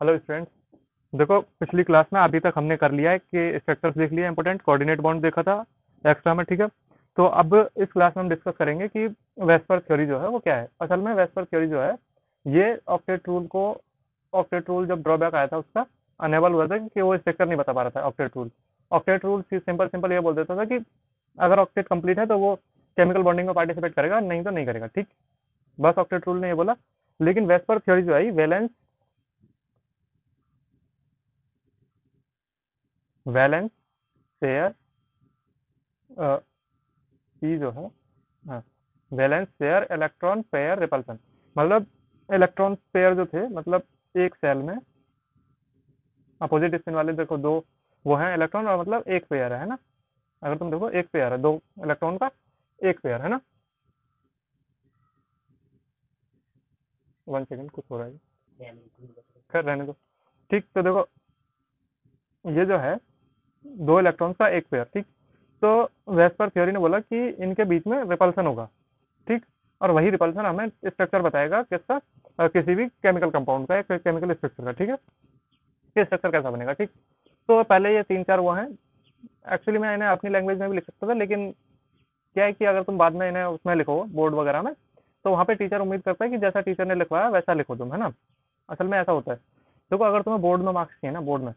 Hello students. देखो, पिछली class में अभी तक हमने कर लिया है कि स्ट्रक्चर्स देख लिया इंपॉर्टेंट, कोऑर्डिनेट बॉन्ड देखा था एक्स्ट्रा में, ठीक है। तो अब इस क्लास में हम डिस्कस करेंगे कि वेस्पर थ्योरी जो है वो क्या है। असल में वेस्पर थ्योरी जो है ये ऑक्टेट रूल जब ड्रॉबैक आया था उसका अनेबल हुआ था कि वो स्ट्रक्चर नहीं बता पा रहा था। ऑक्टेट रूल सिंपल सिंपल ये बोल देता था कि अगर ऑक्टेट कंप्लीट है तो वो केमिकल बॉन्डिंग में पार्टिसिपेट करेगा, नहीं तो नहीं करेगा, ठीक। बस ऑक्टेट रूल ने ये बोला। लेकिन वेस्पर थ्योरी जो है वैलेंस वैलेंस पेयर ई जो है, हाँ, valence pair electron pair repulsion. मतलब इलेक्ट्रॉन पेयर जो थे, मतलब एक सेल में अपोजिट स्पिन वाले देखो दो वो हैं इलेक्ट्रॉन, और मतलब एक पेयर है ना। अगर तुम देखो एक पेयर है, दो इलेक्ट्रॉन का एक पेयर है ना। 1 सेकेंड, कुछ हो रहा है, खैर रहने दो। ठीक, तो देखो ये जो है दो इलेक्ट्रॉन का एक पेयर, ठीक। तो वेस्पर थ्योरी ने बोला कि इनके बीच में रिपल्सन होगा, ठीक। और वही रिपल्सन हमें स्ट्रक्चर बताएगा किसका, किसी भी केमिकल कंपाउंड का, एक केमिकल स्ट्रक्चर का, ठीक है, कि स्ट्रक्चर कैसा बनेगा, ठीक। तो पहले ये तीन चार वो हैं। एक्चुअली मैं इन्हें अपनी लैंग्वेज में भी लिख सकता था, लेकिन क्या है कि अगर तुम बाद में इन्हें उसमें लिखो बोर्ड वगैरह में, तो वहाँ पे टीचर उम्मीद करता है कि जैसा टीचर ने लिखवाया वैसा लिखो तुम, है ना। असल में ऐसा होता है। देखो, अगर तुम्हें बोर्ड में मार्क्स चाहिए ना, बोर्ड में,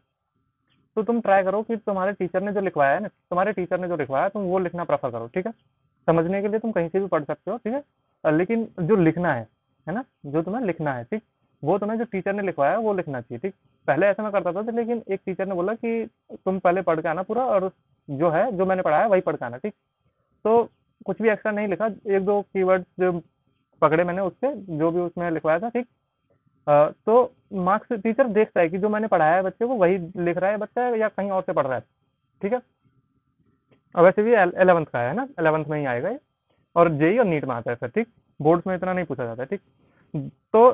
तो तुम ट्राई करो कि तुम्हारे टीचर ने जो लिखवाया है ना, तुम्हारे टीचर ने जो लिखवाया है तुम वो लिखना प्रेफर करो, ठीक है। समझने के लिए तुम कहीं से भी पढ़ सकते हो, ठीक है। लेकिन जो लिखना है ना, जो तुम्हें लिखना है, ठीक, वो तुम्हें जो टीचर ने लिखवाया है वो लिखना चाहिए, ठीक। पहले ऐसा मैं करता था, लेकिन एक टीचर ने बोला कि तुम पहले पढ़ के आना पूरा, और जो है जो मैंने पढ़ाया वही पढ़ के आना, ठीक। तो कुछ भी एक्स्ट्रा नहीं लिखा, एक दो कीवर्ड्स जो पकड़े मैंने उससे, जो भी उसमें लिखवाया था, ठीक। तो मार्क्स टीचर देखता है कि जो मैंने पढ़ाया है बच्चे को वही लिख रहा है बच्चा, या कहीं और से पढ़ रहा है, ठीक है। और वैसे भी 11th का है ना, 11th में ही आएगा ये। और जेई और नीट में आता है फिर, ठीक। बोर्ड्स में इतना नहीं पूछा जाता है, ठीक। तो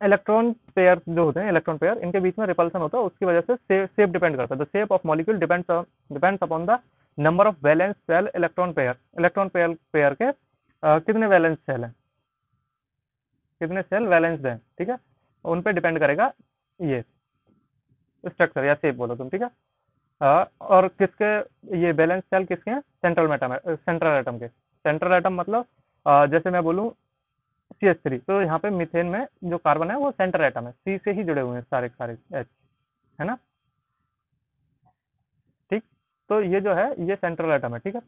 इलेक्ट्रॉन पेयर जो होते हैं, इलेक्ट्रॉन पेयर, इनके बीच में रिपल्सन होता है, उसकी वजह से शेप डिपेंड करता है। The shape of molecule depends upon the number of valence shell electron pair के कितने वैलेंस सेल हैं, कितने सेल वैलेंस हैं, ठीक है, उन पे डिपेंड करेगा ये स्ट्रक्चर या शेप बोलो तुम, ठीक है। और किसके, ये बैलेंस सेल किसके हैं, सेंट्रल एटम के। सेंट्रल एटम मतलब जैसे मैं बोलूँ CH3, तो यहाँ पे मीथेन में जो कार्बन है वो सेंट्रल एटम है, सी से ही जुड़े हुए हैं सारे सारे एच, है ना, ठीक। तो ये जो है ये सेंट्रल एटम है, ठीक है।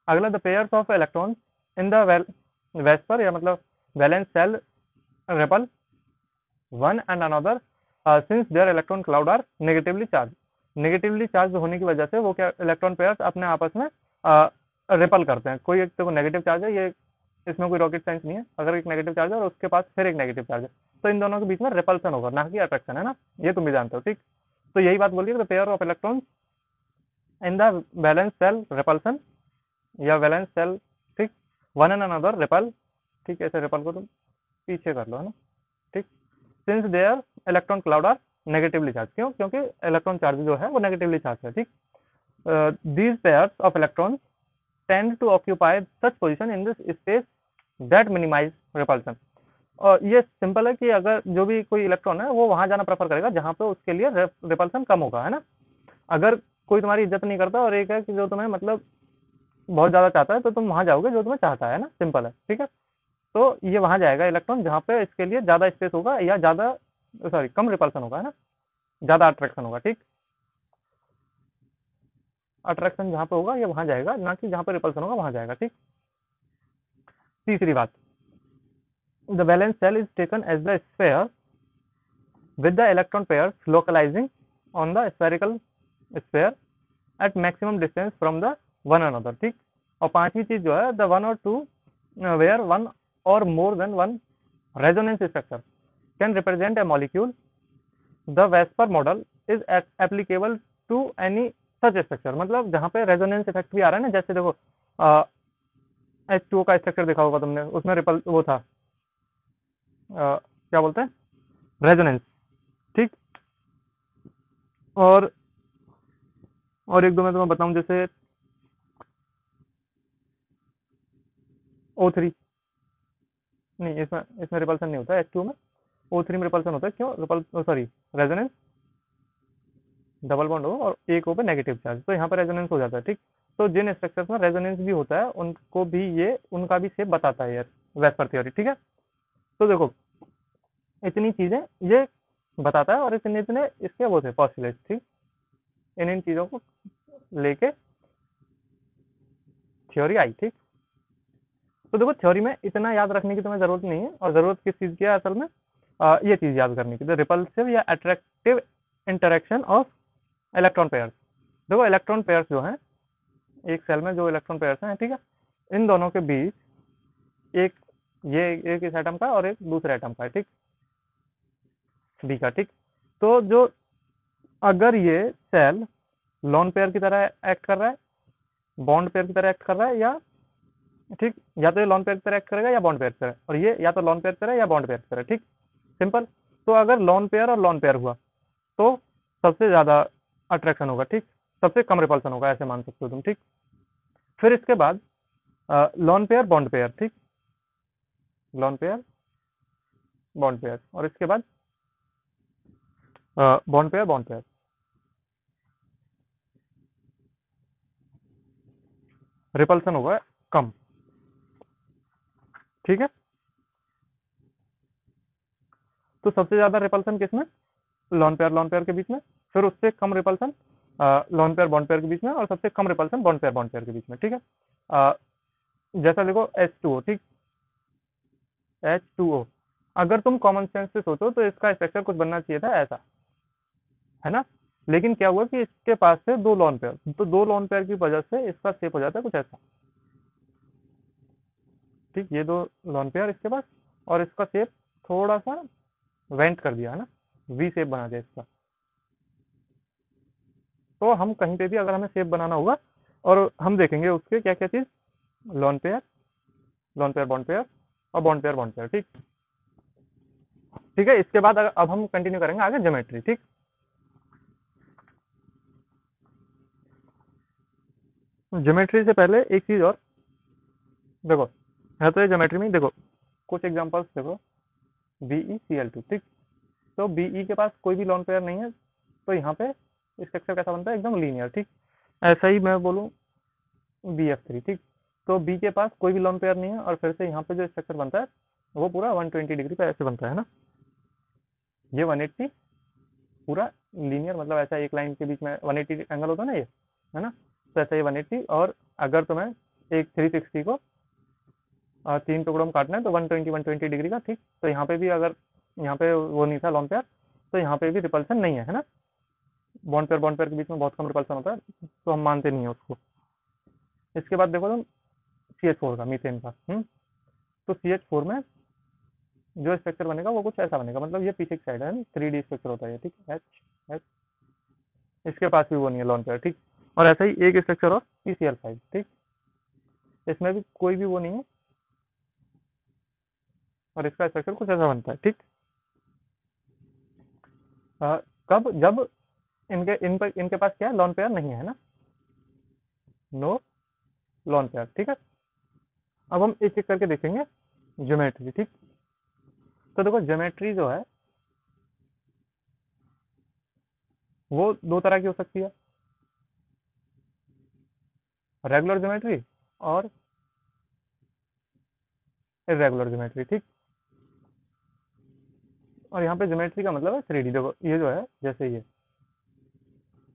अगला, the pairs of electrons in the VSEPR, या मतलब valence shell repel one and another since their electron cloud are negatively charge होने की वजह से वो क्या, इलेक्ट्रॉन पेयर्स अपने आपस में रिपल करते हैं। कोई एक तो नेगेटिव चार्ज है, ये इसमें कोई रॉकेट साइंस नहीं है। अगर एक नेगेटिव चार्ज है और उसके पास फिर एक नेगेटिव चार्ज है, तो इन दोनों के बीच में रिपल्सन होगा, ना कि अट्रैक्शन, है ना। ये तुम भी जानते हो, ठीक। तो यही बात बोलिए, the pair of electron in the valence cell repulsion, या वैलेंस सेल, ठीक, वन एंड अनदर रिपल, ठीक है। ऐसे रिपल को तुम पीछे कर लो, है ना, ठीक। Since their electron cloud are negatively charge, क्यों, क्योंकि इलेक्ट्रॉन चार्ज जो है वो नेगेटिवली चार्ज है, ठीक। These pairs of electron tend to occupy such position in this space that minimise repulsion. और ये सिंपल है कि अगर जो भी कोई इलेक्ट्रॉन है वो वहां जाना प्रेफर करेगा जहां पे उसके लिए रिपल्सन कम होगा, है ना। अगर कोई तुम्हारी इज्जत नहीं करता और एक है कि जो तुम्हें मतलब बहुत ज्यादा चाहता है, तो तुम वहां जाओगे जो तुम्हें चाहता है ना, सिंपल है, ठीक है। तो ये वहां जाएगा इलेक्ट्रॉन जहां पे इसके लिए ज्यादा स्पेस होगा, या ज्यादा, सॉरी, कम रिपल्सन होगा, है ना, ज्यादा अट्रैक्शन होगा, ठीक। अट्रैक्शन जहां पे होगा ये वहां जाएगा, ना कि जहां पे रिपल्सन होगा वहां जाएगा, ठीक। तीसरी बात, the valence shell is taken as the sphere with the electron pairs localizing on the spherical sphere at maximum distance from the one another, ठीक। और पांचवी चीज जो है, the one or two where one or more than one resonance structure can represent a molecule, the VSEPR model is applicable to any such structure. मतलब जहां पे resonance effect भी आ रहा है ना, जैसे देखो H2O का स्ट्रक्चर देखा होगा तुमने, उसमें रिपल वो था, क्या बोलते हैं, रेजोनेंस, ठीक। और एक दो मैं तुम्हें बताऊं, जैसे O3, नहीं, इसमें इसमें रिपल्सन नहीं होता है H2O में। O3 में रिपल्सन होता है, क्यों? सॉरी, रेजोनेंस डबल बॉन्ड हो और एक हो पे नेगेटिव चार्ज, तो यहाँ पर रेजोनेंस हो जाता है, ठीक। तो जिन स्ट्रक्चर्स में रेजोनेंस भी होता है उनको भी ये उनका भी शेप बताता है यार वेस्पर थ्योरी, ठीक है। तो देखो इतनी चीजें ये बताता है और इतने इतने इसके वो थे पॉस्टुलेट्स, ठीक। इन चीजों को लेके थ्योरी आई, ठीक। तो देखो थ्योरी में इतना याद रखने की तुम्हें जरूरत नहीं है, और जरूरत किस चीज की है असल में? ये चीज याद करने की, रिपल्सिव या attractive interaction of electron pairs. देखो इलेक्ट्रॉन पेयर्स जो हैं, एक सेल में जो इलेक्ट्रॉन पेयर्स हैं, ठीक है, इन दोनों के बीच एक ये एक इस एटम का और एक दूसरे एटम का है, ठीक, बी का, ठीक। तो जो अगर ये सेल लोन पेयर की तरह एक्ट कर रहा है, बॉन्ड पेयर की तरह एक्ट कर रहा है, या ठीक, या तो ये लोन पेयर की तरह एक्ट करेगा या बॉन्ड पेयर की तरह, और ये या तो लोन पेयर की तरह या बॉन्ड पेयर की तरह, ठीक, सिंपल। तो अगर लोन पेयर और लोन पेयर हुआ तो सबसे ज्यादा अट्रैक्शन होगा, ठीक, सबसे कम रिपल्सन होगा, ऐसे मान सकते हो तुम, ठीक। फिर इसके बाद लोन पेयर बॉन्ड पेयर, ठीक, लोन पेयर बॉन्ड पेयर, और इसके बाद bond pair bond pair, repulsion होगा कम, ठीक है। तो सबसे ज्यादा रिपल्सन किसमें? लोन पेयर के बीच में। फिर उससे कम repulsion lone pair bond pair के बीच में, और सबसे कम रिपल्सन बॉन्ड पेयर के बीच में, ठीक है। अ, जैसा देखो H2O, ठीक, H2O, अगर तुम कॉमन सेंस से सोचो तो इसका स्ट्रक्चर कुछ बनना चाहिए था ऐसा, है ना। लेकिन क्या हुआ कि इसके पास से दो लोन पेयर, तो दो लोन पेयर की वजह से इसका शेप हो जाता है कुछ ऐसा, ठीक, ये दो लोन पेयर इसके पास, और इसका शेप थोड़ा सा वेंट कर दिया, है ना, वी शेप बना दिया इसका। तो हम कहीं पे भी अगर हमें शेप बनाना होगा, और हम देखेंगे उसके क्या क्या चीज, लोन पेयर बॉन्ड पेयर, और बॉन्ड पेयर, ठीक। ठीक है, इसके बाद अब हम कंटिन्यू करेंगे आगे ज्योमेट्री, ठीक। ज्योमेट्री से पहले एक चीज और देखो, है तो ये ज्योमेट्री में देखो कुछ एग्जांपल्स देखो, BeCl2, ठीक। तो Be के पास कोई भी लोन पेयर नहीं है, तो यहाँ पे स्ट्रक्चर कैसा बनता है? एकदम लीनियर, ठीक। ऐसा ही मैं बोलूँ BF3, ठीक। तो बी के पास कोई भी लोन पेयर नहीं है, और फिर से यहाँ पे जो स्ट्रक्चर बनता है वो पूरा 120 डिग्री पे ऐसे बनता है ना, ये 180 पूरा लीनियर, मतलब ऐसा एक लाइन के बीच में 180 एंगल होता है ना ये, है ना। तो ऐसा ये 180, और अगर तुम्हें एक 360 को तीन टुकड़ों में काटना है तो 120 डिग्री का, ठीक। तो यहाँ पे भी अगर यहाँ पे वो नहीं था लोन पेयर, तो यहाँ पे भी रिपल्सन नहीं है, है ना। बॉन्ड पेयर के बीच में बहुत कम रिपल्सन होता है, तो हम मानते नहीं है उसको। इसके बाद देखो तुम CH4 का, मीथेन का, तो CH4 में जो स्ट्रक्चर बनेगा वो कुछ ऐसा बनेगा, मतलब ये पीछे की साइड है, 3D स्ट्रक्चर होता है, ठीक, एच, इसके पास भी वो नहीं है लोन पेयर, ठीक। और ऐसा ही एक स्ट्रक्चर और PCl5, ठीक, इसमें भी कोई भी वो नहीं है, और इसका स्ट्रक्चर कुछ ऐसा बनता है, ठीक। अ, कब? जब इनके पास क्या है? लोन पेयर नहीं है ना, नो लोन पेयर, ठीक है। अब हम एक एक करके देखेंगे ज्योमेट्री, ठीक। तो देखो ज्योमेट्री जो है वो दो तरह की हो सकती है, रेगुलर ज्योमेट्री और इरेगुलर ज्योमेट्री, ठीक। और यहाँ पे ज्योमेट्री का मतलब है 3D। देखो ये जो है, जैसे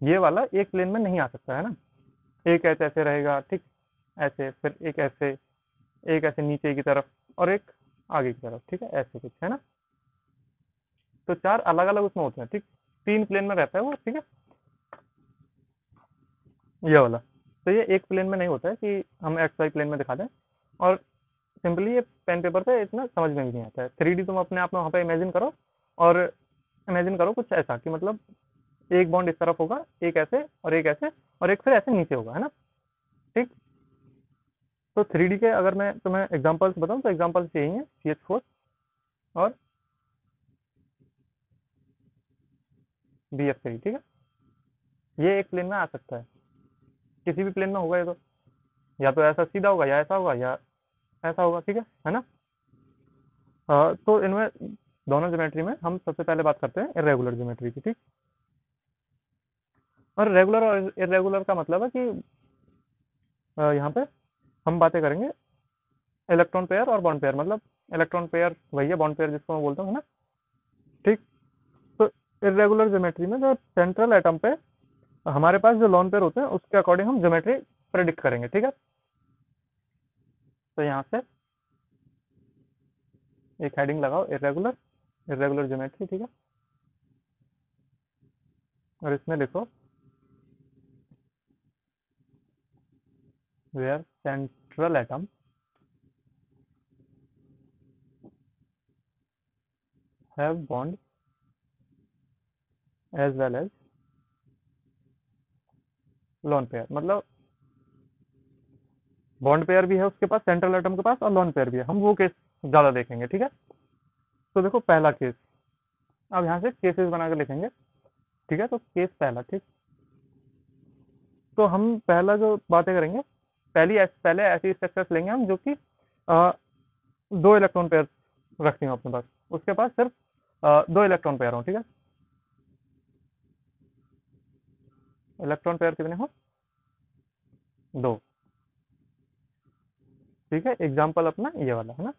ये वाला एक प्लेन में नहीं आ सकता, है ना, एक ऐसे रहेगा, ठीक, ऐसे, फिर एक ऐसे नीचे की तरफ, और एक आगे की तरफ, ठीक है, ऐसे कुछ, है ना। तो चार अलग अलग उसमें होते हैं, ठीक, तीन प्लेन में रहता है वो, ठीक है, ये वाला। तो ये एक प्लेन में नहीं होता है कि हम एक्स वाई प्लेन में दिखा दें, और सिंपली ये पेन पेपर पे इतना समझ में भी नहीं आता है। 3D तुम अपने आप में वहाँ पे इमेजिन करो, और इमेजिन करो कुछ ऐसा कि मतलब एक बॉन्ड इस तरफ होगा, एक ऐसे और एक ऐसे, और एक फिर ऐसे नीचे होगा, है ना, ठीक। तो 3D के अगर मैं तुम्हें एग्जांपल्स बताऊं तो एग्जांपल्स यही हैं, CH4 और BF3, ठीक है। ये एक प्लेन में आ सकता है, किसी भी प्लेन में होगा ये तो, या तो ऐसा सीधा होगा, या ऐसा होगा, या ऐसा होगा, ठीक है ना। तो इनमें दोनों ज्योमेट्री में हम सबसे पहले बात करते हैं इरेगुलर ज्योमेट्री की, ठीक। और रेगुलर और इरेगुलर का मतलब है कि यहाँ पे हम बातें करेंगे इलेक्ट्रॉन पेयर और बॉन्ड पेयर, मतलब इलेक्ट्रॉन पेयर वही है, बॉन्ड पेयर जिसको मैं बोलता हूँ, है ना, ठीक। तो इरेगुलर ज्योमेट्री में जो सेंट्रल एटम पे हमारे पास जो लोन पेयर होते हैं उसके अकॉर्डिंग हम ज्योमेट्री प्रेडिक्ट करेंगे, ठीक है। तो यहाँ से एक हेडिंग लगाओ, इरेगुलर, इरेगुलर ज्योमेट्री, ठीक है। और इसमें लिखो where central atom have bond as well as lone pair, मतलब बॉन्ड पेयर भी है उसके पास सेंट्रल एटम के पास और लोन पेयर भी है, हम वो केस ज़्यादा देखेंगे, ठीक है। तो देखो पहला केस, अब यहाँ से केसेस बना के लिखेंगे, ठीक है। तो केस पहला, ठीक। तो हम पहला जो बातें करेंगे, पहले ऐसी स्ट्रक्चर्स लेंगे हम जो कि दो इलेक्ट्रॉन पेयर रखती हूँ अपने पास, उसके पास सिर्फ दो इलेक्ट्रॉन पेयर हो, ठीक है। इलेक्ट्रॉन पेयर कितने हो, दो, ठीक है। एग्जाम्पल अपना ये वाला है ना,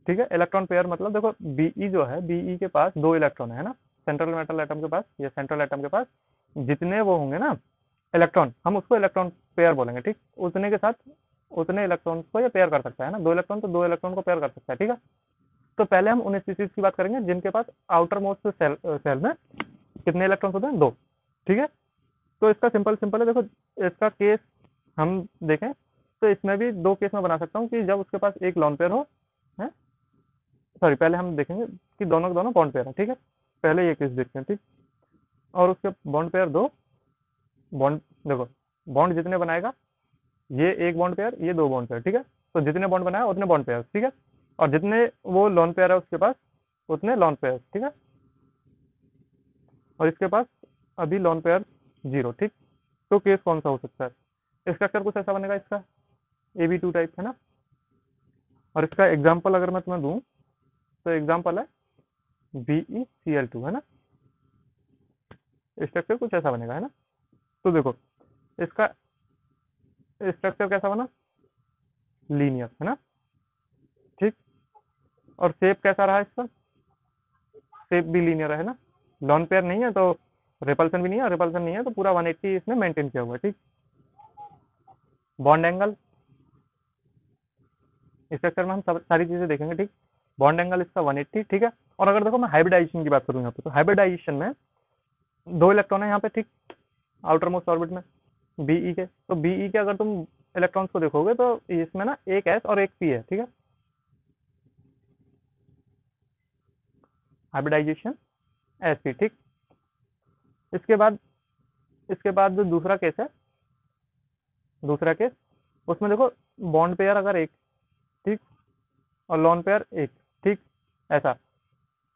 ठीक है। इलेक्ट्रॉन पेयर मतलब देखो बीई जो है, बीई के पास दो इलेक्ट्रॉन है ना, सेंट्रल मेटल एटम के पास या सेंट्रल एटम के पास जितने वो होंगे ना इलेक्ट्रॉन, हम उसको इलेक्ट्रॉन पेयर बोलेंगे, ठीक। उतने के साथ उतने इलेक्ट्रॉन को ये पेयर कर सकता है ना, दो इलेक्ट्रॉन तो दो इलेक्ट्रॉन को पेयर कर सकता है, ठीक है। तो पहले हम उन स्पीसीज की बात करेंगे जिनके पास आउटर मोस्ट सेल में कितने इलेक्ट्रॉन्स होते हैं, दो, ठीक है। तो इसका सिंपल सिंपल है, देखो इसका केस हम देखें तो इसमें भी दो केस में बना सकता हूँ कि जब उसके पास एक लॉन पेयर हो, है, सॉरी पहले हम देखेंगे कि दोनों के दोनों बॉन्ड पेयर है, ठीक है। पहले ये केस देखते हैं, ठीक। और उसके बॉन्ड पेयर दो, बॉन्ड देखो बॉन्ड जितने बनाएगा, ये एक बॉन्ड पेयर, ये दो बॉन्ड पेयर, ठीक है। तो जितने बॉन्ड बनाया उतने बॉन्ड पेयर, ठीक है। और जितने वो लॉन पेयर है उसके पास उतने लॉन पेयर, ठीक है। और इसके पास अभी लॉन पेयर जीरो, ठीक। तो केस कौन सा हो सकता है, स्ट्रक्चर कुछ ऐसा बनेगा इसका, AB2 टाइप है ना। और इसका एग्जाम्पल अगर मैं तुम्हें दूं तो एग्जाम्पल है BeCl2, है ना। स्ट्रक्चर कुछ ऐसा बनेगा, है ना। तो देखो इसका स्ट्रक्चर कैसा बना, लीनियर, है ना, ठीक। और शेप कैसा रहा इसका, शेप भी लीनियर है ना, लॉन पेयर नहीं है तो रिपल्सन भी नहीं है, रिपल्सन नहीं है तो पूरा 180 इसने मेंटेन किया हुआ है, ठीक। बॉन्ड एंगल, स्ट्रक्चर में हम सब सारी चीजें देखेंगे, ठीक। बॉन्ड एंगल इसका 180, ठीक है। और अगर देखो मैं हाइब्रिडाइजेशन की बात करूँ यहाँ पे, तो हाइब्रिडाइजेशन में दो इलेक्ट्रॉन है यहाँ पे, ठीक, आउटर मोस्ट ऑर्बिट में बीई के। तो बीई के अगर तुम इलेक्ट्रॉन्स को देखोगे तो इसमें ना एक एस और एक पी है, ठीक है। हाइब्रिडाइजेशन एस पी, ठीक। इसके बाद जो दूसरा केस है, दूसरा केस उसमें देखो बॉन्ड पेयर अगर एक, ठीक, और लॉन पेयर एक, ठीक। ऐसा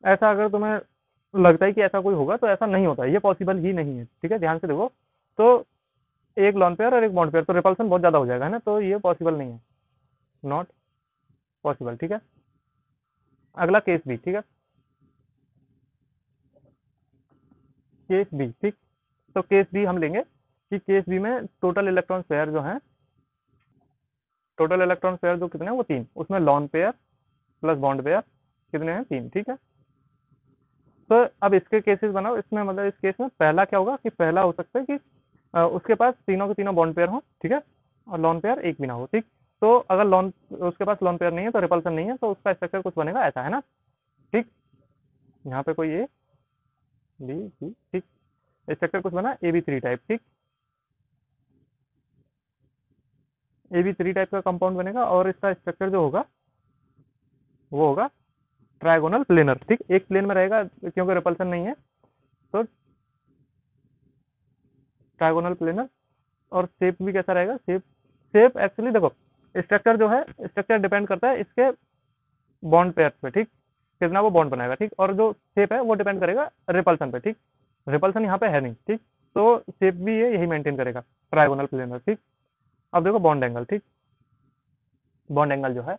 ऐसा अगर तुम्हें लगता है कि ऐसा कोई होगा तो ऐसा नहीं होता है, ये पॉसिबल ही नहीं है, ठीक है। ध्यान से देखो, तो एक लॉन पेयर और एक बॉन्ड पेयर तो रिपल्सन बहुत ज्यादा हो जाएगा, है ना, तो ये पॉसिबल नहीं है, नॉट पॉसिबल, ठीक है। अगला केस बी, ठीक है, केस बी, ठीक। तो केस बी हम लेंगे कि केस बी में टोटल इलेक्ट्रॉन पेयर जो है, टोटल इलेक्ट्रॉन पेयर जो कितने हैं वो तीन, उसमें lone pair plus bond pair कितने हैं, तीन, ठीक है। तो अब इसके केसेस बनाओ, इसमें मतलब इस केस में पहला क्या होगा कि पहला हो सकता है कि उसके पास तीनों के तीनों बॉन्ड पेयर हो, ठीक है, और लॉन पेयर एक भी ना हो, ठीक। तो अगर लॉन उसके पास लॉन पेयर नहीं है तो रिपल्सन नहीं है, तो उसका स्ट्रक्चर कुछ बनेगा ऐसा, है ना, ठीक। यहाँ पे कोई ए बी सी, ठीक, स्ट्रक्चर कुछ बना AB3 टाइप, ठीक। AB3 टाइप का कंपाउंड बनेगा और इसका स्ट्रक्चर जो होगा वो होगा ट्राइगोनल प्लेनर, ठीक। एक प्लेन में रहेगा क्योंकि रिपल्सन नहीं है, तो ट्राइगोनल प्लेनर। और शेप भी कैसा रहेगा, शेप शेप एक्चुअली देखो स्ट्रक्चर जो है, स्ट्रक्चर डिपेंड करता है इसके बॉन्ड पेयर पे, ठीक, कितना वो बॉन्ड बनाएगा, ठीक। और जो शेप है वो डिपेंड करेगा रिपल्सन पे, ठीक। रिपल्सन यहाँ पे है नहीं, ठीक, तो शेप भी ये यही मेंटेन करेगा, ट्राइगोनल प्लेनर, ठीक। अब देखो बॉन्ड एंगल, ठीक, बॉन्ड एंगल जो है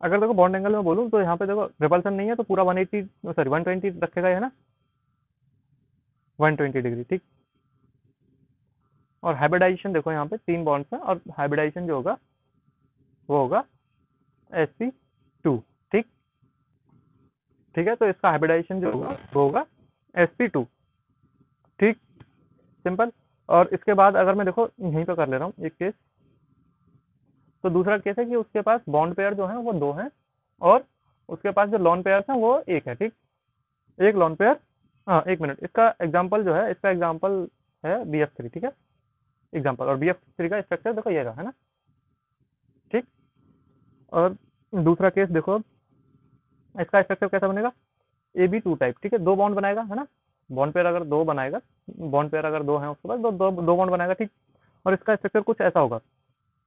अगर देखो बॉन्ड एंगल में बोलूँ तो यहाँ पे देखो रिपल्सन नहीं है तो पूरा 180 सॉरी 120 रखेगा, है ना, 120 डिग्री, ठीक। और हाइब्रिडाइजेशन देखो यहाँ पे 3 बॉन्ड्स हैं और हाइब्रिडाइजेशन जो होगा वो होगा sp2, ठीक। ठीक है, तो इसका हाइब्रिडाइजेशन जो होगा वो होगा sp2, ठीक, सिंपल। और इसके बाद अगर मैं देखो यहीं पे कर ले रहा हूँ एक केस, तो दूसरा केस है कि उसके पास बॉन्ड पेयर जो है वो 2 हैं और उसके पास जो लॉन पेयर है वो 1 है, ठीक। एक लॉन पेयर, हाँ 1 मिनट, इसका एग्जाम्पल जो है, इसका एग्जाम्पल है bf3, ठीक है, एग्जाम्पल। और bf3 का स्ट्रक्चर देखो ये रहा, है ना, ठीक। और दूसरा केस देखो, इसका स्ट्रक्चर कैसा बनेगा, ab2 टाइप, ठीक है, 2 बॉन्ड बनाएगा, है ना, बॉन्ड पेयर अगर 2 बनाएगा, बॉन्ड पेयर अगर 2 है उसके पास दो बॉन्ड बनाएगा, ठीक। और इसका स्ट्रक्चर कुछ ऐसा होगा,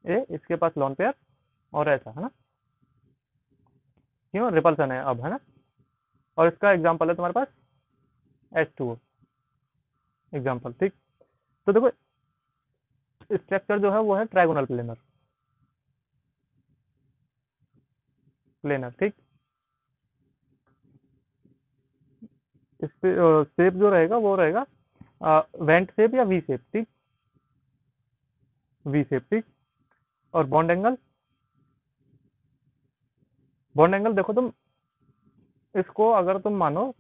ए इसके पास लॉन पेयर और ऐसा, है ना, क्यों, रिपल्सन है अब, है ना। और इसका एग्जाम्पल है तुम्हारे पास H2O, एग्जाम्पल, ठीक। तो देखो स्ट्रक्चर जो है वो है ट्राइगोनल प्लेनर, ठीक। इस पे शेप जो रहेगा वो रहेगा वेंट शेप या वी शेप, ठीक, वी शेप, ठीक। और बॉन्ड एंगल देखो तुम, इसको अगर तुम मानो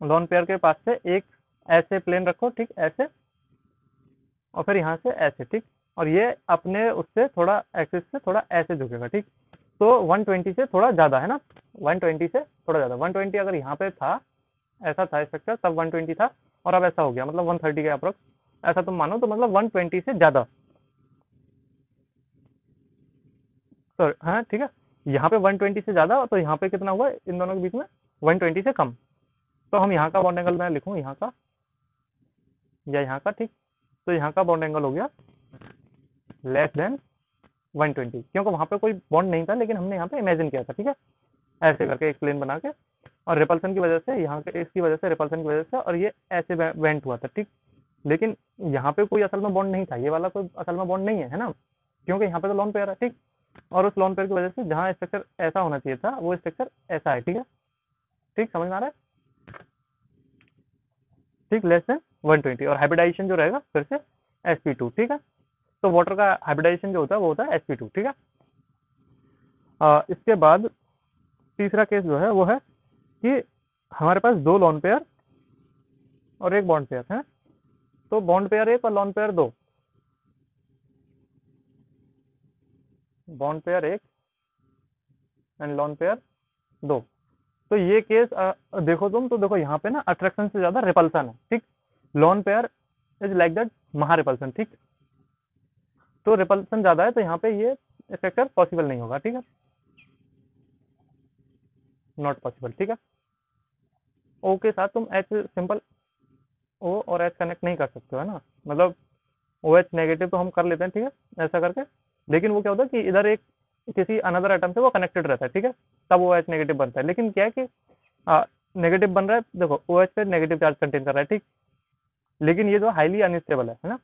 लॉन पेयर के पास से एक ऐसे प्लेन रखो, ठीक, ऐसे, और फिर यहाँ से ऐसे, ठीक। और ये अपने उससे थोड़ा एक्सिस से थोड़ा ऐसे झुकेगा, ठीक। तो 120 से थोड़ा ज़्यादा, है ना, 120 से थोड़ा ज़्यादा, 120 अगर यहाँ पे था, ऐसा था स्ट्रक्चर तब 120 था, और अब ऐसा हो गया, मतलब 130 के अप्रोक्स, ऐसा तुम मानो तो मतलब 120 से ज़्यादा, तो हाँ ठीक है, यहाँ पे 120 से ज़्यादा, तो यहाँ पे कितना हुआ इन दोनों के बीच में, 120 से कम। तो हम यहाँ का बॉन्ड एंगल मैं लिखूँ यहाँ का या यहाँ का, ठीक। तो यहाँ का बॉन्ड एंगल हो गया लेस देन 120, क्योंकि वहाँ पे कोई बॉन्ड नहीं था, लेकिन हमने यहाँ पे इमेजिन किया था, ठीक है, ऐसे करके एक प्लेन बना के, और रिपल्सन की वजह से यहाँ के इसकी वजह से, रिपल्सन की वजह से, और ये ऐसे वेंट हुआ था, ठीक। लेकिन यहाँ पे कोई असल में बॉन्ड नहीं था, ये वाला कोई असल में बॉन्ड नहीं है, है ना, क्योंकि यहाँ पे तो लॉन पेयर है, ठीक। और उस लॉन पेयर की वजह से जहाँ स्ट्रक्चर ऐसा होना चाहिए था वो स्ट्रक्चर ऐसा है, ठीक है, ठीक, समझ में आ रहा है, ठीक, लेस देन 120। और हाइब्रिडाइजेशन जो रहेगा फिर से sp2, ठीक है। तो वाटर का हाइब्रिडाइजेशन जो होता है वो होता है sp2, ठीक है। इसके बाद तीसरा केस जो है वो है कि हमारे पास 2 लॉन पेयर और एक बॉन्ड पेयर है, तो बॉन्ड पेयर 1 और lone pair 2, bond pair 1 and lone pair 2। तो ये केस देखो तुम, तो देखो यहाँ पे ना अट्रैक्शन से ज्यादा रिपल्सन है, ठीक। Lone pair is like that महा रिपल्सन, ठीक। तो रिपल्सन ज्यादा है तो यहाँ पे ये स्ट्रक्चर पॉसिबल नहीं होगा, ठीक है, नॉट पॉसिबल, ठीक है। ओ के साथ तुम एच सिंपल, ओ और एच कनेक्ट नहीं कर सकते हो, है ना, मतलब ओ एच नेगेटिव तो हम कर लेते हैं, ठीक है, ऐसा करके। लेकिन वो क्या होता है कि इधर एक किसी अनदर एटम से वो कनेक्टेड रहता है, ठीक है, तब ओ एच नेगेटिव बनता है। लेकिन क्या है कि नेगेटिव बन रहा है, देखो ओ एच पे नेगेटिव चार्ज कंटेन कर रहा है, ठीक। लेकिन ये जो हाईली अनस्टेबल है ना,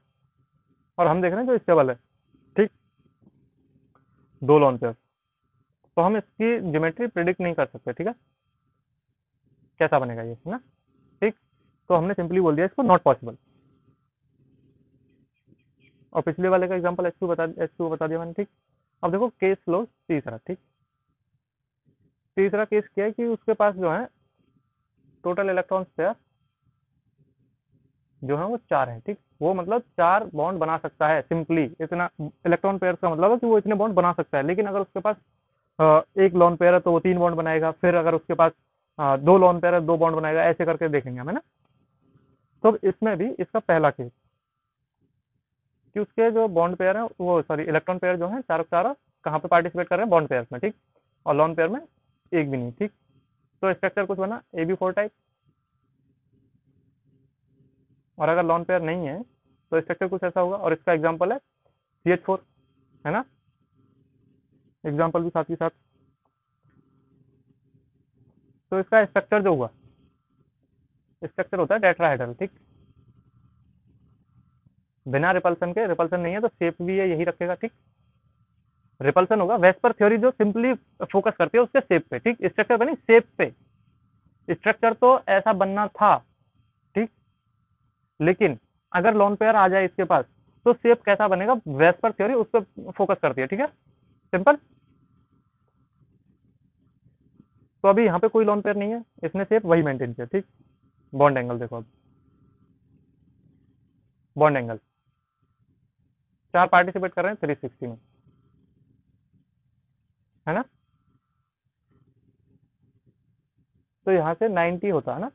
और हम देख रहे हैं जो स्टेबल है, ठीक, 2 लोन पे, तो हम इसकी ज्योमेट्री प्रिडिक्ट नहीं कर सकते, ठीक है, कैसा बनेगा ये, है ना, ठीक। तो हमने सिंपली बोल दिया इसको नॉट पॉसिबल। और पिछले वाले का एग्जांपल एच टू बता दिया मैंने, ठीक। अब देखो केस लो तीसरा, ठीक। तीसरा केस क्या है कि उसके पास जो है टोटल इलेक्ट्रॉन पेयर जो है वो 4 है, ठीक। वो मतलब 4 बॉन्ड बना सकता है, सिंपली इतना इलेक्ट्रॉन पेयर का मतलब है कि वो इतने बॉन्ड बना सकता है। लेकिन अगर उसके पास एक लॉन पेयर है तो वो 3 बॉन्ड बनाएगा, फिर अगर उसके पास 2 लॉन पेयर है 2 बॉन्ड बनाएगा, ऐसे करके देखेंगे हम, है ना। तो इसमें भी इसका पहला केस कि उसके जो बॉन्ड पेयर है वो सॉरी इलेक्ट्रॉन पेयर जो है चारों चारों कहाँ पे पार्टिसिपेट कर रहे हैं, बॉन्ड पेयर में, ठीक। और लॉन पेयर में एक भी नहीं, ठीक। तो स्ट्रक्चर कुछ बना AB4 टाइप। और अगर लॉन पेयर नहीं है तो स्ट्रक्चर कुछ ऐसा होगा, और इसका एग्जाम्पल है CH4, है ना, एग्जाम्पल भी साथ ही साथ। तो इसका स्ट्रक्चर जो हुआ, स्ट्रक्चर होता है टेट्राहेड्रल, ठीक। बिना रिपल्सन के, रिपल्सन नहीं है तो शेप भी है यही रखेगा, ठीक। रिपल्सन होगा। वेस्पर थ्योरी जो सिंपली फोकस करती है उसके शेप पे, ठीक, स्ट्रक्चर बनी शेप पे, स्ट्रक्चर तो ऐसा बनना था, ठीक, लेकिन अगर लोन पेयर आ जाए इसके पास तो शेप कैसा बनेगा, वेस्पर थ्योरी उस पर फोकस करती है, ठीक है, सिंपल। तो अभी यहाँ पे कोई लोन पेयर नहीं है, इसने शेप वही मेंटेन किया, ठीक। बॉन्ड एंगल देखो, अब बॉन्ड एंगल 4 पार्टिसिपेट कर रहे हैं 360 में, है ना, तो यहाँ से 90 होता है ना।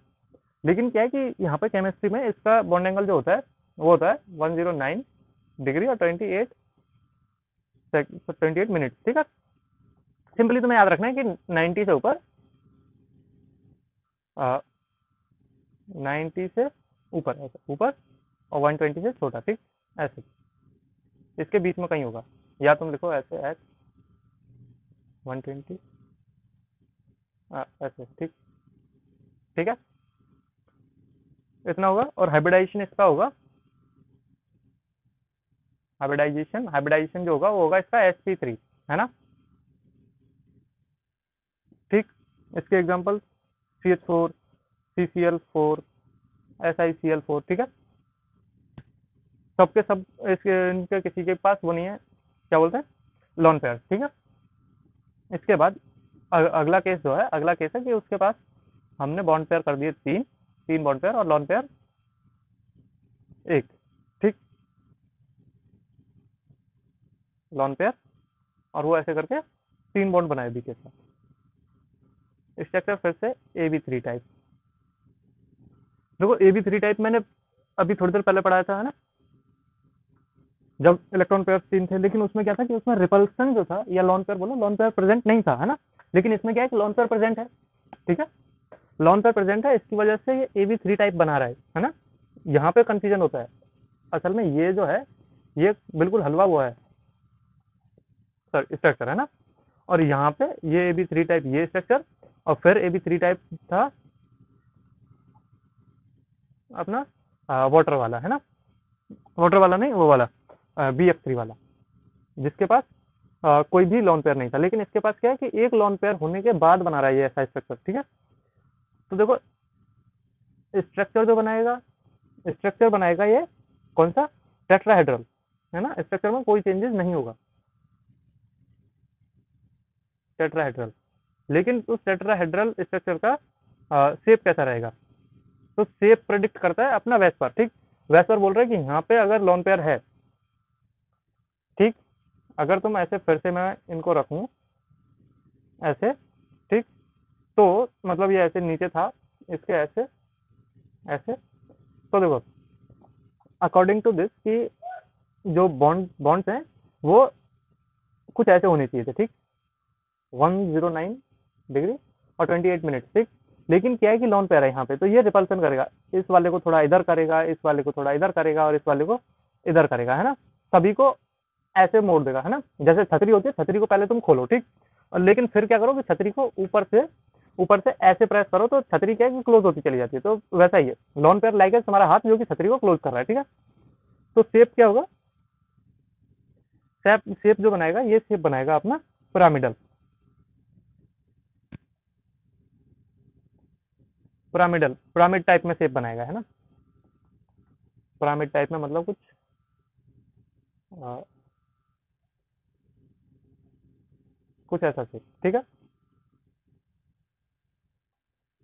लेकिन क्या है कि यहाँ पे केमिस्ट्री में इसका बॉन्ड एंगल जो होता है वो होता है 109 डिग्री और 28 मिनट, ठीक है। सिंपली तुम्हें याद रखना है कि 90 से ऊपर, 90 से ऊपर, ऐसे ऊपर, और 120 से छोटा, ठीक, ऐसे इसके बीच में कहीं होगा, या तुम लिखो ऐसे एच 120, ऐसे, ठीक, ठीक है, इतना होगा। और हाइब्रिडाइजेशन इसका होगा, हाइब्रिडाइजेशन जो होगा वो होगा इसका sp3, है ना, ठीक। इसके एग्जांपल CH4, CCl4, SiCl4, ठीक है। सबके सब इसके इनके किसी के पास वो नहीं है, क्या बोलते हैं, लोन पेयर, ठीक है। इसके बाद अगला केस जो है, अगला केस है कि उसके पास हमने बॉन्ड पेयर कर दिए तीन, तीन बॉन्ड पेयर और लोन पेयर एक, ठीक, लोन पेयर, और वो ऐसे करके तीन बॉन्ड बनाए बी के साथ। स्ट्रक्चर फिर से AB3 टाइप। देखो AB3 टाइप मैंने अभी थोड़ी देर पहले पढ़ाया था, है ना, जब इलेक्ट्रॉन पेयर तीन थे, लेकिन उसमें क्या था कि उसमें रिपल्सन जो था, या लोन पेयर बोलो, लोन पेयर प्रेजेंट नहीं था, है ना। लेकिन इसमें क्या है कि लोन पेयर प्रेजेंट है, ठीक है, लोन पेयर प्रेजेंट है, इसकी वजह से ये AB3 टाइप बना रहा है ना। यहाँ पे कंफ्यूजन होता है, असल में ये जो है ये बिल्कुल हलवा हुआ है सर स्ट्रक्चर, है ना। और यहाँ पे ये AB3 टाइप ये स्ट्रक्चर, और फिर AB3 टाइप था अपना वाटर वाला, है ना, वाटर वाला नहीं, वो वाला BF3 वाला, जिसके पास कोई भी लोन पेयर नहीं था। लेकिन इसके पास क्या है कि एक लोन पेयर होने के बाद बना रहा है ये ऐसा स्ट्रक्चर, ठीक है। तो देखो स्ट्रक्चर जो बनाएगा, स्ट्रक्चर बनाएगा ये कौन सा, टेट्राहेड्रल, है ना, स्ट्रक्चर में कोई चेंजेस नहीं होगा, टेट्राहेड्रल। लेकिन उस टेट्राहेड्रल स्ट्रक्चर का शेप कैसा रहेगा, तो शेप प्रेडिक्ट करता है अपना वेस्पर, ठीक। वेस्पर बोल रहे हैं कि यहाँ पे अगर लोन पेयर है, ठीक, अगर तुम ऐसे फिर से मैं इनको रखूं ऐसे, ठीक, तो मतलब ये ऐसे नीचे था, इसके ऐसे ऐसे, तो देखो अकॉर्डिंग टू दिस कि जो बॉन्ड्स हैं वो कुछ ऐसे होने चाहिए थे, ठीक, 109 डिग्री और 28 मिनट, ठीक। लेकिन क्या है कि लोन पेयर है यहाँ पे, तो ये रिपल्सन करेगा, इस वाले को थोड़ा इधर करेगा, इस वाले को थोड़ा इधर करेगा, और इस वाले को इधर करेगा, है ना, सभी को ऐसे मोड़ देगा, है ना। जैसे छतरी होती है, छतरी को पहले तुम खोलो, ठीक, और लेकिन फिर क्या करो कि छतरी को ऊपर से ऐसे प्रेस करो तो छतरी क्या है कि क्लोज होती चली जाती है, तो वैसा ही है लोन पेयर लाइक तुम्हारा हाथ जो कि छतरी को क्लोज कर रहा है, ठीक है। तो शेप क्या होगा, शेप शेप जो बनाएगा ये शेप बनाएगा अपना पिरामिडल, पिरामिड टाइप में शेप बनाएगा, है ना। पिरामिड टाइप में मतलब अ, कुछ ऐसा शेप, ठीक है।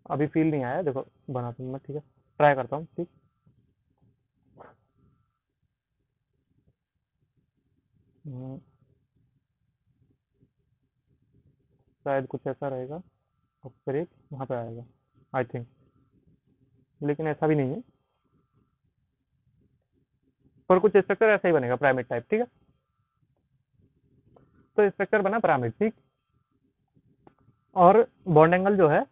अभी फील नहीं आया, देखो बनाता हूँ मैं, ठीक है, ट्राई करता हूँ, ठीक। हम्म, शायद कुछ ऐसा रहेगा, और फिर एक यहाँ पे आएगा आई थिंक, लेकिन ऐसा भी नहीं है, पर कुछ स्ट्रक्चर ऐसा ही बनेगा पिरामिड टाइप, ठीक है। तो स्ट्रक्चर बना पिरामिड, ठीक। और बॉन्ड एंगल जो है,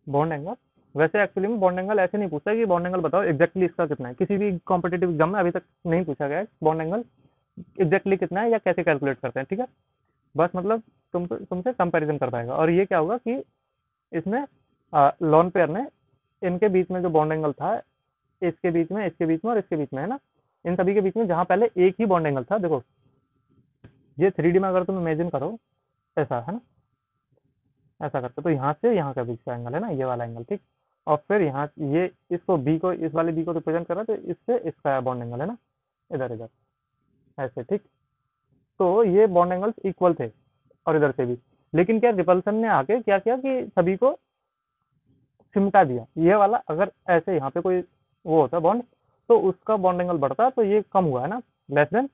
बॉन्ड एंगल वैसे एक्चुअली में बॉन्ड एंगल ऐसे नहीं पूछता कि बॉन्ड एंगल बताओ एग्जैक्टली इसका कितना है, किसी भी कॉम्पिटेटिव एग्जाम में अभी तक नहीं पूछा गया है बॉन्ड एंगल एग्जैक्टली कितना है या कैसे कैलकुलेट करते हैं, ठीक है। बस मतलब तुमसे कंपैरिजन कर पाएगा। और ये क्या होगा कि इसमें लोन पेयर ने इनके बीच में जो बॉन्ड एंगल था, इसके बीच में और इसके बीच में, है ना, इन सभी के बीच में जहां पहले एक ही बॉन्ड एंगल था, देखो ये 3D में अगर तुम इमेजिन करो ऐसा है ना, ऐसा करते तो यहाँ से यहाँ का बीच का एंगल है ना, ये वाला एंगल, ठीक। और फिर यहाँ ये इसको बी को, इस वाले बी को रिप्रेजेंट कर रहा है, तो इससे इसका बॉन्ड एंगल है ना, इधर इधर ऐसे, ठीक। तो ये बॉन्ड एंगल्स इक्वल थे और इधर से भी, लेकिन क्या रिपल्सन ने आके क्या किया कि सभी को सिमटा दिया। ये वाला अगर ऐसे यहाँ पे कोई वो होता बॉन्ड, तो उसका बॉन्ड एंगल बढ़ता, तो ये कम हुआ है ना, लेस देन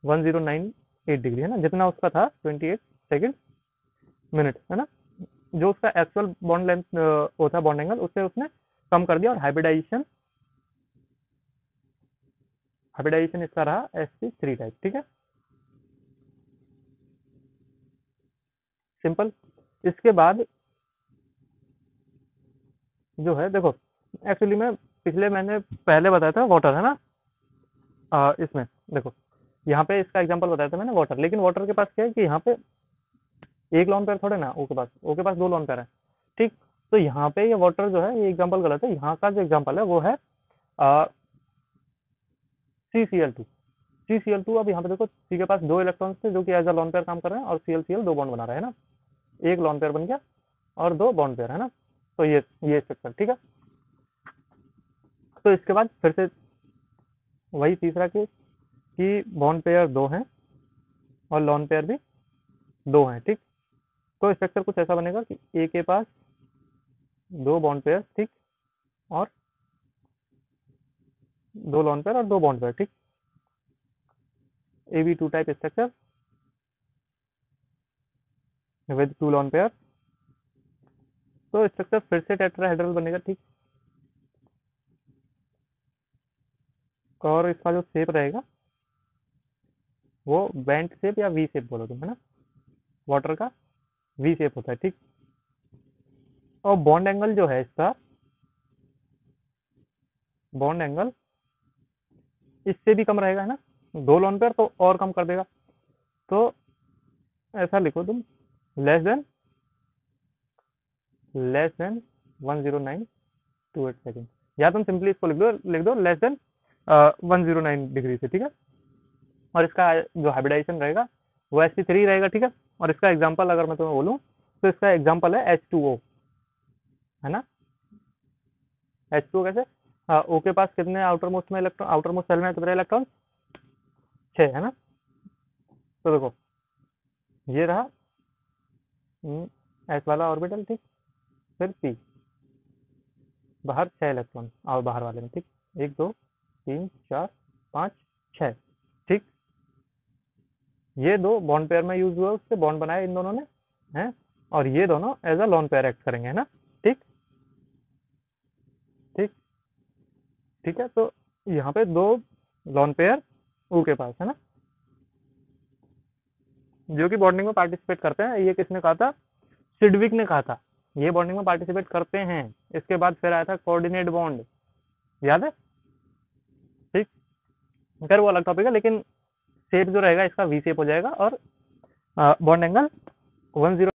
1098 डिग्री है ना, जितना उसका था 28 सेकेंड मिनट है ना, जो उसका एक्चुअल बॉन्ड लेंथ होता है बॉन्ड एंगल, उससे उसने कम कर दिया। और हाइब्रिडाइजेशन, हाइब्रिडाइजेशन इसका रहा sp3 टाइप, ठीक है, सिंपल। इसके बाद जो है देखो, एक्चुअली में पिछले मैंने पहले बताया था वाटर है ना, इसमें देखो यहाँ पे इसका एग्जांपल बताया था मैंने वाटर, लेकिन वाटर के पास क्या है कि यहाँ पे एक लॉन पेयर थोड़े ना, ओ के पास दो लॉन पेयर है, ठीक। तो यहाँ पे ये वाटर जो है, ये एग्जांपल गलत है, यहाँ का जो एग्जांपल है वो है CCl2। CCl2, अब यहाँ पे देखो सी के पास दो इलेक्ट्रॉन्स थे जो कि एज अ लॉन पेयर काम कर रहे हैं, और ClCl दो बॉन्ड बना रहे हैं ना, एक लॉन पेयर बन गया और दो बॉन्ड पेयर है ना। तो ये स्ट्रक्चर, ठीक है। तो इसके बाद फिर से वही तीसरा केस कि बॉन्ड पेयर दो हैं और लॉन पेयर भी दो हैं, ठीक। तो स्ट्रक्चर कुछ ऐसा बनेगा कि ए के पास दो बॉन्ड पेयर, ठीक, और दो लॉन पेयर और दो बॉन्ड पेयर, ठीक, AB2 type structure with two lone pair. तो स्ट्रक्चर फिर से टेट्राहेड्रल बनेगा, ठीक। और इसका जो शेप रहेगा वो बैंड शेप या वी शेप बोलो तुम, है ना, वाटर का वी शेप होता है, ठीक। और बॉन्ड एंगल जो है इसका, बॉन्ड एंगल इससे भी कम रहेगा है ना, दो लॉन पेयर तो और कम कर देगा। तो ऐसा लिखो तुम, लेस देन 1098 सेकेंड, या तुम सिंपली इसको लिख दो लेस देन 109 डिग्री से, ठीक है। और इसका जो हाइब्रिडाइजेशन रहेगा वो sp3 रहेगा, ठीक है। और इसका एग्जांपल अगर मैं तुम्हें बोलूँ तो इसका एग्जांपल है H2O, है ना। H2O कैसे, O के पास कितने आउटर मोस्ट में इलेक्ट्रॉन, आउटर मोस्ट सेल में कितने इलेक्ट्रॉन, 6 है ना। तो देखो ये रहा एस वाला ऑर्बिटल, ठीक, फिर पी, बाहर 6 इलेक्ट्रॉन और बाहर वाले में, ठीक, 1 2 3 4 5 6, ठीक। ये दो बॉन्ड पेयर में यूज हुआ, उससे बॉन्ड बनाए इन दोनों ने, हैं, और ये दोनों as a lone pair act करेंगे, है ना, ठीक। ठीक, ठीक है। तो यहाँ पे दो लॉन पेयर ओ के पास है ना, जो कि बॉन्डिंग में पार्टिसिपेट करते हैं। ये किसने कहा था, सिडविक ने कहा था, ये बॉन्डिंग में पार्टिसिपेट करते हैं। इसके बाद फिर आया था कोऑर्डिनेट बॉन्ड, याद है, ठीक। खैर वो अलग टॉपिक है, लेकिन शेप जो रहेगा इसका वी शेप हो जाएगा, और बॉन्ड एंगल 10